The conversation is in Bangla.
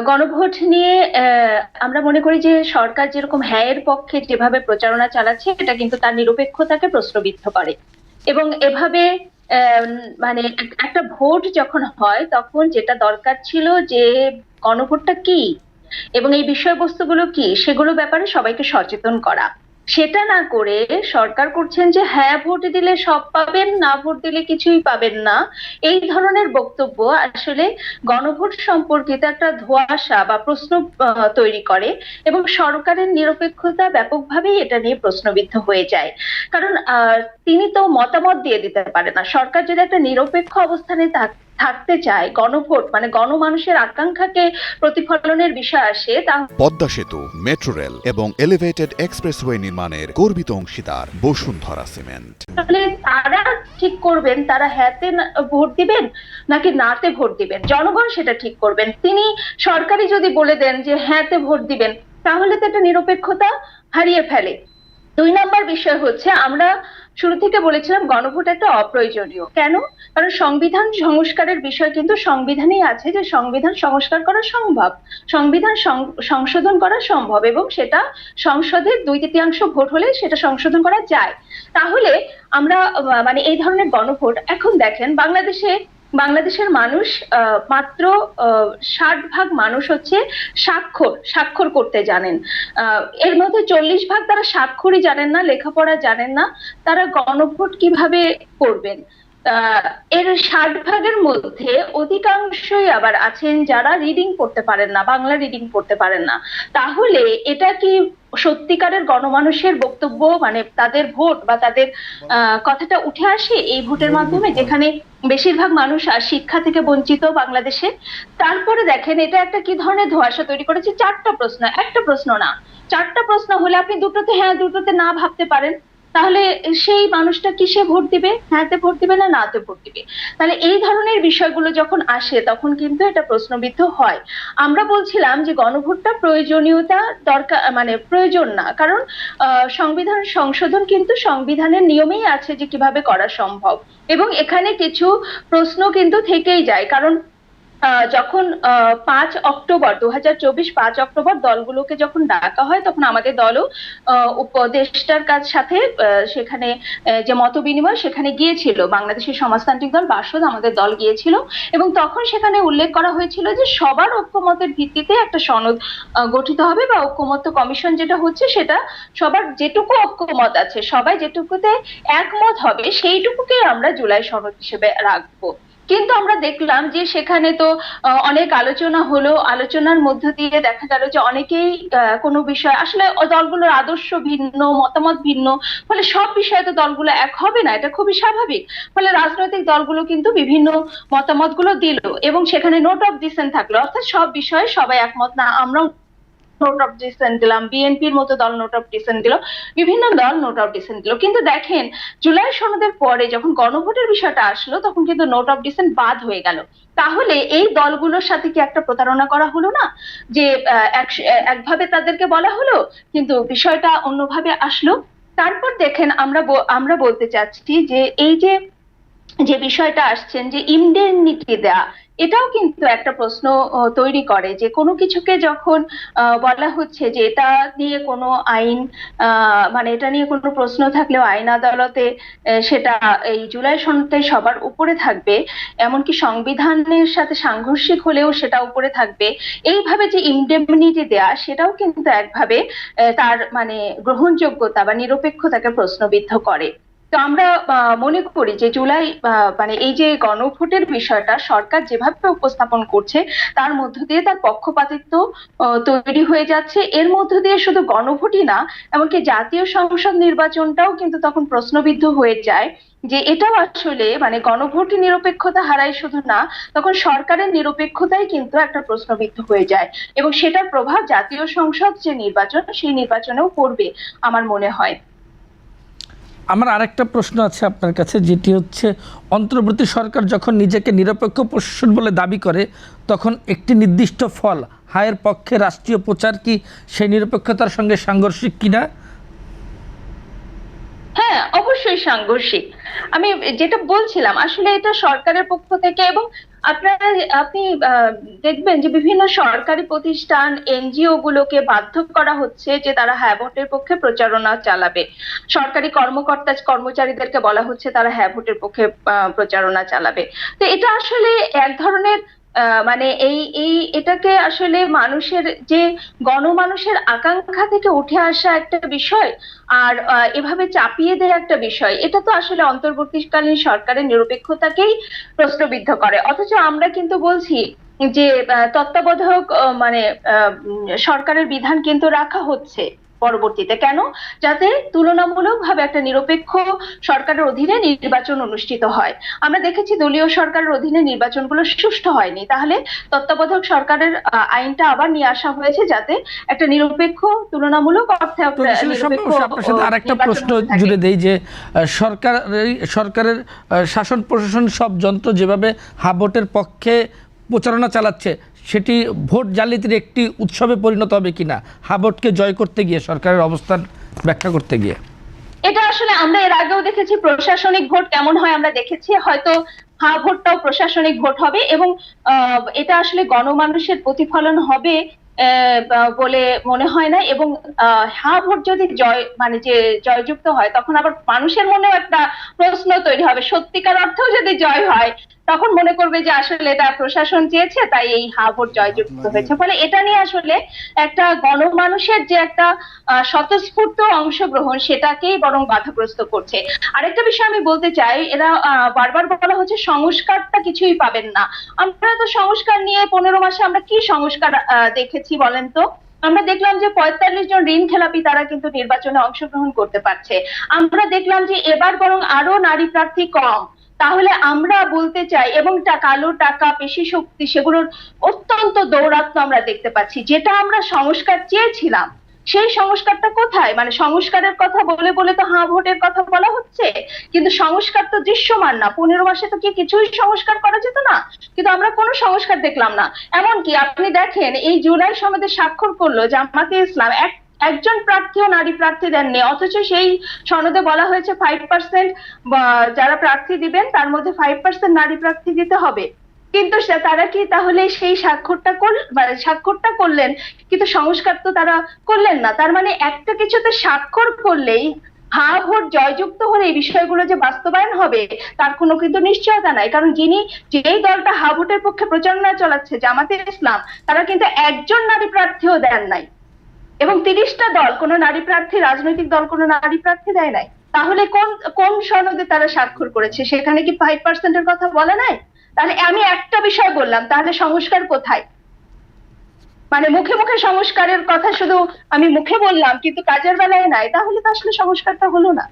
গণভোট নিয়ে আমরা মনে করি যে সরকার যেরকম হ্যাঁ এর পক্ষে যেভাবে প্রচারণা চালাচ্ছে এটা কিন্তু তার নিরপেক্ষতাকে প্রশ্নবিদ্ধ করে। এবং এভাবে আহ, মানে একটা ভোট যখন হয় তখন যেটা দরকার ছিল যে গণভোটটা কি এবং এই বিষয়বস্তুগুলো কি সেগুলো ব্যাপারে সবাইকে সচেতন করা, সেটা না করে সরকার করছেন যে হ্যাঁ ভোট দিলে সব পাবেন, না ভোট দিলে কিছুই পাবেন না। এই ধরনের বক্তব্য আসলে গণভোট সম্পর্কিত একটা ধোঁয়াশা বা প্রশ্ন তৈরি করে এবং সরকারের নিরপেক্ষতা ব্যাপকভাবেই এটা নিয়ে প্রশ্নবিদ্ধ হয়ে যায়। কারণ তিনি তো মতামত দিয়ে দিতে পারে না। সরকার যদি একটা নিরপেক্ষ অবস্থানে থাকতে চায়, গণভোট মানে গণমানুষের আকাঙ্ক্ষাকে প্রতিফলনের বিষয় আসে, পদ্মা সেতু, মেট্রো রেল এবং এলিভেটেড এক্সপ্রেসওয়ে নির্মাণের গর্বিত অংশীদার বসুন্ধরা সিমেন্ট। তাহলে তারা ঠিক করবেন তারা হ্যাঁতে ভোট দিবেন নাকি নাতে ভোট দিবেন, জনগণ সেটা ঠিক করবেন। তিনি সরকারি যদি বলে দেন যে হ্যাঁতে ভোট দিবেন, তাহলে তো একটা নিরপেক্ষতা হারিয়ে ফেলে। 2 নম্বর বিষয় হচ্ছে, আমরা শুরু থেকে বলেছিলাম গণভোট একটা অপ্রয়োজনীয়। কেন? কারণ সংবিধান সংস্কারের বিষয় কিন্তু সংবিধানেই আছে যে সংবিধান সংস্কার করা সম্ভব, সংবিধান সংশোধন করা সম্ভব এবং সেটা সংসদের 2/3 ভোট হলে সেটা সংশোধন করা যায়। তাহলে আমরা মানে এই ধরনের গণভোট, এখন দেখেন বাংলাদেশের মানুষ মাত্র 60 ভাগ মানুষ হচ্ছে স্বাক্ষর করতে জানেন। এর মধ্যে 40 ভাগ তারা স্বাক্ষরই জানেন না, লেখাপড়া জানেন না, তারা গণভোট কিভাবে করবেন? এর 60 ভাগের মধ্যে অধিকাংশই আবার আছেন যারা রিডিং পড়তে পারেন না, বাংলা রিডিং পড়তে পারেন না। তাহলে এটা কি সত্যিকারের গণমানুষের বক্তব্য, মানে তাদের ভোট বা তাদের কথাটা উঠে আসে এই ভোটের মাধ্যমে, যেখানে বেশিরভাগ মানুষ শিক্ষা থেকে বঞ্চিত বাংলাদেশে? তারপরে দেখেন এটা একটা কি ধরনের ধোঁয়াশা তৈরি করেছে। 4টা প্রশ্ন, একটা প্রশ্ন না, 4টা প্রশ্ন হলে আপনি দুটোতে হ্যাঁ দুটোতে না ভাবতে পারেন, তাহলে সেই মানুষটা কিসে ভোট দিবে? হ্যাঁতে ভোট দিবে না নাতে ভোট দিবে? তাহলে এই ধরনের বিষয়গুলো যখন আসে তখন কিন্তু এটা প্রশ্নবিদ্ধ হয়। আমরা বলছিলাম যে গণভোটটা প্রয়োজনীয়তা দরকার, মানে প্রয়োজন না, কারণ সংবিধান সংশোধন কিন্তু সংবিধানের নিয়মেই আছে যে কিভাবে করা সম্ভব। এবং এখানে কিছু প্রশ্ন কিন্তু থেকেই যায়, কারণ যখন 5 অক্টোবর 2024 5 অক্টোবর দলগুলোকে যখন ডাকা হয় তখন আমাদের দলও উপদেষ্টার কাছ সাথে সেখানে যে মত বিনিময় সেখানে গিয়েছিল, বাংলাদেশের সমাজতান্ত্রিক দল বাসদ আমাদের দল গিয়েছিল। এবং তখন সেখানে উল্লেখ করা হয়েছিল যে সবার ঐক্যমতের ভিত্তিতে একটা সনদ গঠিত হবে, বা ঐক্যমত্য কমিশন যেটা হচ্ছে সেটা সবার যেটুকু ঐক্যমত আছে, সবাই যেটুকুতে একমত হবে সেইটুকুকে আমরা জুলাই সনদ হিসেবে রাখবো। কিন্তু আমরা দেখলাম যে সেখানে তো অনেক আলোচনা হলো, আলোচনার মধ্য দিয়ে দেখা গেল যে অনেকেই কোনো বিষয় আসলে ওই দলগুলোর আদর্শ ভিন্ন, মতামত ভিন্ন, ফলে সব বিষয়ে তো দলগুলো এক হবে না, এটা খুবই স্বাভাবিক। ফলে রাজনৈতিক দলগুলো কিন্তু বিভিন্ন মতামতগুলো দিল এবং সেখানে নোট অফ ডিসেন্ট থাকলো, অর্থাৎ সব বিষয়ে সবাই একমত না। আমরা নোট অফ ডিসেন্ট দিলাম, বিএনপির মতো দল নোট অফ ডিসেন্ট দিল, বিভিন্ন দল নোট অফ ডিসেন্ট দিল। কিন্তু দেখেন জুলাই সনদের পরে যখন গণভোটের বিষয়টা আসলো তখন কিন্তু নোট অফ ডিসেন্ট বাদ হয়ে গেল। তাহলে এই দলগুলোর সাথে কি একটা প্রতারণা করা হলো না? যে একভাবে তাদেরকে বলা হলো কিন্তু বিষয়টা অন্যভাবে আসলো। তারপর দেখেন আমরা বলতে চাচ্ছি যে এই যে যে বিষয়টা আসছেন যে ইমডেমনিটি দেয়া, এটাও কিন্তু একটা প্রশ্ন তৈরি করে যে কোনো কিছুকে যখন বলা হচ্ছে যে এটা নিয়ে কোনো আইন মানে এটা নিয়ে কোনো প্রশ্ন থাকলেও আইন আদালতে সেটা এই জুলাই সনদে সবার উপরে থাকবে, এমনকি সংবিধানের সাথে সাংঘর্ষিক হলেও সেটা উপরে থাকবে। এইভাবে যে ইমডেমনিটি দেয়া সেটাও কিন্তু একভাবে তার মানে গ্রহণযোগ্যতা বা নিরপেক্ষতাকে প্রশ্নবিদ্ধ করে। তো আমরা মনে করি যে জুলাই মানে এই যে গণভোটের বিষয়টা সরকার যেভাবে উপস্থাপন করছে তার মধ্য দিয়ে তার পক্ষপাতিত্ব তৈরি হয়ে যাচ্ছে। এর মধ্য দিয়ে শুধু গণভোটই না, এমনকি জাতীয় সংসদ নির্বাচনটাও কিন্তু তখন প্রশ্নবিদ্ধ হয়ে যায়। যে এটাও আসলে মানে গণভোট নিরপেক্ষতা হারায় শুধু না, তখন সরকারের নিরপেক্ষতাই কিন্তু একটা প্রশ্নবিদ্ধ হয়ে যায় এবং সেটার প্রভাব জাতীয় সংসদ যে নির্বাচন সেই নির্বাচনেও পড়বে আমার মনে হয়। আমার আরেকটা প্রশ্ন আছে আপনার কাছে, যেটি হচ্ছে অন্তর্বর্তী সরকার যখন নিজেকে নিরপেক্ষ প্রশাসন বলে দাবি করে তখন একটি নির্দিষ্ট ফল হায়ের পক্ষে রাষ্ট্রীয় প্রচার কি সেই নিরপেক্ষতার সঙ্গে সাংঘর্ষিক কিনা? হ্যাঁ, অবশ্যই সাংঘর্ষিক। আমি যেটা বলছিলাম আসলে এটা সরকারের পক্ষ থেকে এবং আপনি দেখবেন যে বিভিন্ন সরকারি প্রতিষ্ঠান এনজিও গুলোকে বাধ্য করা হচ্ছে যে তারা হ্যাঁ ভোটের পক্ষে প্রচারণা চালাবে। সরকারি কর্মকর্তা কর্মচারীদেরকে বলা হচ্ছে তারা হ্যাঁ ভোটের পক্ষে প্রচারণা চালাবে। তো এটা আসলে এক ধরনের মানে এটাকে আসলে মানুষের যে গণমানুষের আকাঙ্ক্ষা থেকে উঠে আসা একটা বিষয়, আর এভাবে চাপিয়ে দেওয়া একটা বিষয়, এটা তো আসলে অন্তর্বর্তীকালীন সরকারের নিরপেক্ষতাকেই প্রশ্নবিদ্ধ করে। অথচ আমরা কিন্তু বলছি যে তত্ত্বাবধায়ক মানে সরকারের বিধান কিন্তু রাখা হচ্ছে পরবর্তীতে। কেন? যাতে তুলনামূলকভাবে একটা নিরপেক্ষ সরকারের অধীনে নির্বাচন অনুষ্ঠিত হয়। আমরা দেখেছি দলীয় সরকারের অধীনে নির্বাচনগুলো সুষ্ঠু হয়নি, তাহলে তত্ত্বাবধায়ক সরকারের আইনটা আবার নিয়ে আসা হয়েছে যাতে একটা নিরপেক্ষ, তুলনামূলক অর্থে তো আসলে আপনার সাথে আরেকটা প্রশ্ন জুড়ে দেই যে সরকারের শাসন প্রশাসন সব যন্ত্র যেভাবে হ্যাঁ ভোটের পক্ষে প্রচারণা চালাচ্ছে, সেটি ভোট জালিয়াতির একটি উৎসবে পরিণত হবে কিনা হ্যাঁ ভোটকে জয় করতে গিয়ে, সরকারের অবস্থান ব্যাখ্যা করতে গিয়ে? এটা আসলে আমরা এর আগেও দেখেছি প্রশাসনিক ভোট কেমন হয়, আমরা দেখেছি। হয়তো হ্যাঁ ভোটটাও প্রশাসনিক ভোট হবে এবং এটা আসলে গণমানুষের প্রতিফলন হবে বলে মনে হয় না। এবং হ্যাঁ ভোট যদি মানে যে জয়যুক্ত হয়, তখন আবার মানুষের মনেও একটা প্রশ্ন তৈরি হবে, সত্যিকার অর্থেও যদি জয় হয় তখন মনে করবে যে আসলে এটা প্রশাসন চেয়েছে তাই এই হ্যাঁ ভোট জয়যুক্ত হয়েছে। ফলে এটা নিয়ে আসলে একটা গণমানুষের যে একটা স্বতঃস্ফূর্ত অংশগ্রহণ, সেটাকেই বরং বাধাগ্রস্ত করছে। আরেকটা বিষয় আমি বলতে চাই, এরা বারবার বলা হচ্ছে সংস্কারটা কিছুই পাবেন না। আমরা তো সংস্কার নিয়ে 15 মাসে আমরা কি সংস্কার দেখেছি বলেন তো? আমরা দেখলাম যে 45 জন ঋণ খেলাপি তারা কিন্তু নির্বাচনে অংশগ্রহণ করতে পারছে। আমরা দেখলাম যে এবার বরং আরো নারী প্রার্থী কম। তাহলে আমরা বলতে চাই, এবং কালো টাকা, পেশি শক্তি, সেগুলোর অত্যন্ত দৌরাত্ম্য আমরা দেখতে পাচ্ছি। যেটা আমরা সংস্কার চেয়েছিলাম সেই সংস্কারটা কোথায়? মানে সংস্কারের কথা বলে বলে তো হ্যাঁ ভোটের কথা বলা হচ্ছে, কিন্তু সংস্কার তো দৃশ্যমান না। 15 মাসে তো কি কিছুই সংস্কার করা যেত না? কিন্তু আমরা কোনো সংস্কার দেখলাম না। এমনকি আপনি দেখেন, এই জুলাই সনদে স্বাক্ষর করলো জামাতে ইসলাম, একজন প্রার্থীও নারী প্রার্থী দেননি, অথচ সেই সনদে বলা হয়েছে 5% যারা প্রার্থী দিবেন তার মধ্যে 5% নারী প্রার্থী দিতে হবে। কিন্তু তারা কি তাহলে সেই স্বাক্ষরটা করলেন, কিন্তু সংস্কার তো তারা করলেন না। তার মানে একটা কিছুতে স্বাক্ষর করলেই হ্যাঁ ভোট জয়যুক্ত হলে এই বিষয়গুলো যে বাস্তবায়ন হবে তার কোনো কিন্তু নিশ্চয়তা নাই। কারণ যেই দলটা হ্যাঁ ভোটের পক্ষে প্রচারণা চালাচ্ছে, জামাতে ইসলাম, তারা কিন্তু একজন নারী প্রার্থীও দেন নাই। এবং 30টা দল, কোনো নারী প্রার্থী, রাজনৈতিক দল কোনো নারী প্রার্থী দেয় নাই। তাহলে কোন কোন সনদে তারা স্বাক্ষর করেছে? সেখানে কি 5% এর কথা বলা নাই? তাহলে আমি একটা বিষয় বললাম, তাহলে সংস্কার কোথায়? মানে মুখে মুখে সংস্কারের কথা শুধু আমি মুখে বললাম, কিন্তু কাজের বেলায় নাই, তাহলে তো আসলে সংস্কারটা হলো না।